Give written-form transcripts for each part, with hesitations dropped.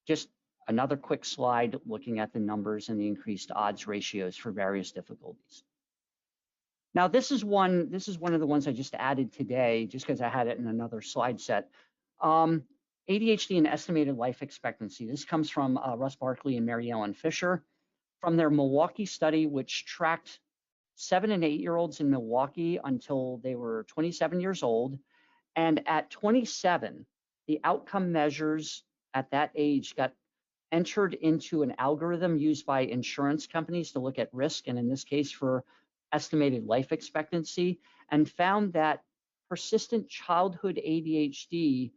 just another quick slide looking at the numbers and the increased odds ratios for various difficulties. Now, this is one of the ones I just added today, just because I had it in another slide set. ADHD and estimated life expectancy. This comes from Russ Barkley and Mary Ellen Fisher from their Milwaukee study, which tracked 7 and 8-year-olds in Milwaukee until they were 27 years old. And at 27, the outcome measures at that age got entered into an algorithm used by insurance companies to look at risk, and in this case for estimated life expectancy, and found that persistent childhood ADHD,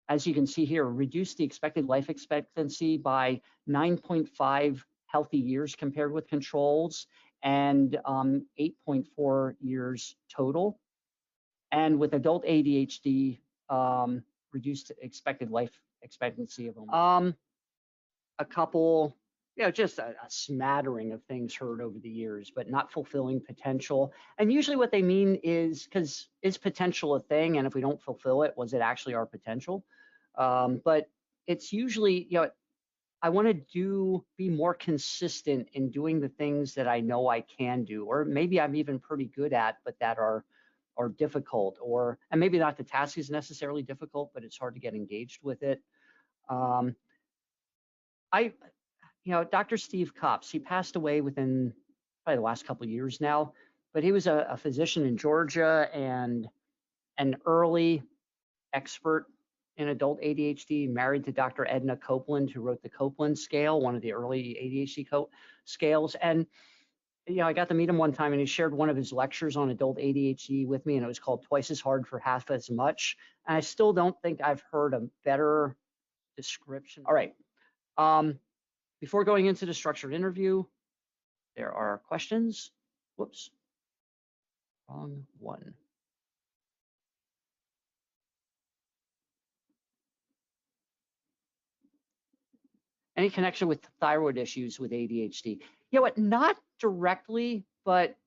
as you can see here, reduced the expected life expectancy by 9.5 healthy years compared with controls, and 8.4 years total. And with adult ADHD, reduced expected life expectancy of a couple, just a smattering of things heard over the years, but not fulfilling potential. And usually what they mean is, because is potential a thing? And if we don't fulfill it, was it actually our potential? But it's usually, I want to be more consistent in doing the things that I know I can do, or maybe I'm even pretty good at, but that are difficult, and maybe not the task is necessarily difficult, but it's hard to get engaged with it. Dr. Steve Copps, he passed away within probably the last couple of years now, but he was a physician in Georgia and an early expert in adult ADHD, married to Dr. Edna Copeland, who wrote the Copeland scale, one of the early ADHD scales. And I got to meet him one time, and he shared one of his lectures on adult ADHD with me, and it was called Twice as Hard for Half as Much. And I still don't think I've heard a better description. All right. Before going into the structured interview, there are questions. Whoops, wrong one. Any connection with thyroid issues with ADHD? Not directly, but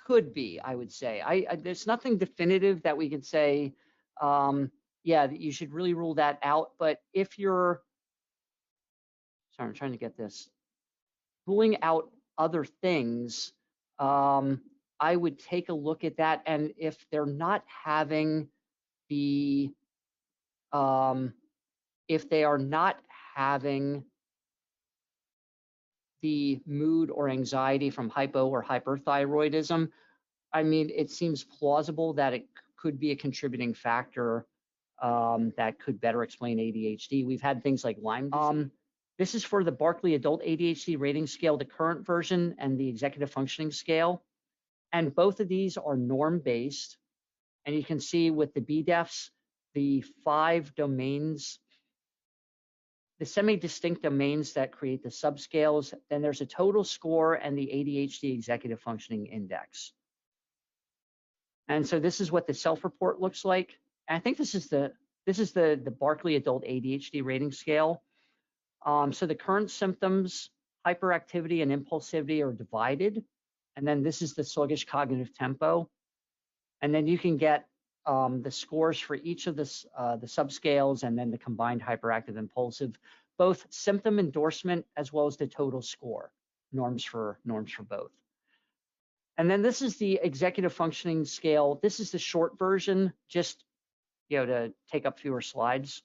could be, I would say. There's nothing definitive that we can say, that you should really rule that out. But if you're, sorry, I'm trying to get this, ruling out other things, I would take a look at that. And if they're not having if they are not having the mood or anxiety from hypo or hyperthyroidism, it seems plausible that it could be a contributing factor that could better explain ADHD. We've had things like Lyme disease. This is for the Barkley Adult ADHD Rating Scale, the current version, and the Executive Functioning Scale. And both of these are norm-based. And you can see with the BDEFs, the 5 domains, the semi-distinct domains that create the subscales. Then there's a total score and the ADHD Executive Functioning Index. And so this is what the self-report looks like. And I think this is the Barkley Adult ADHD Rating Scale. So the current symptoms, hyperactivity and impulsivity, are divided. And then this is the sluggish cognitive tempo. And then you can get the scores for each of the subscales, and then the combined hyperactive impulsive, both symptom endorsement as well as the total score, norms for both. And then this is the Executive Functioning Scale. This is the short version, just to take up fewer slides.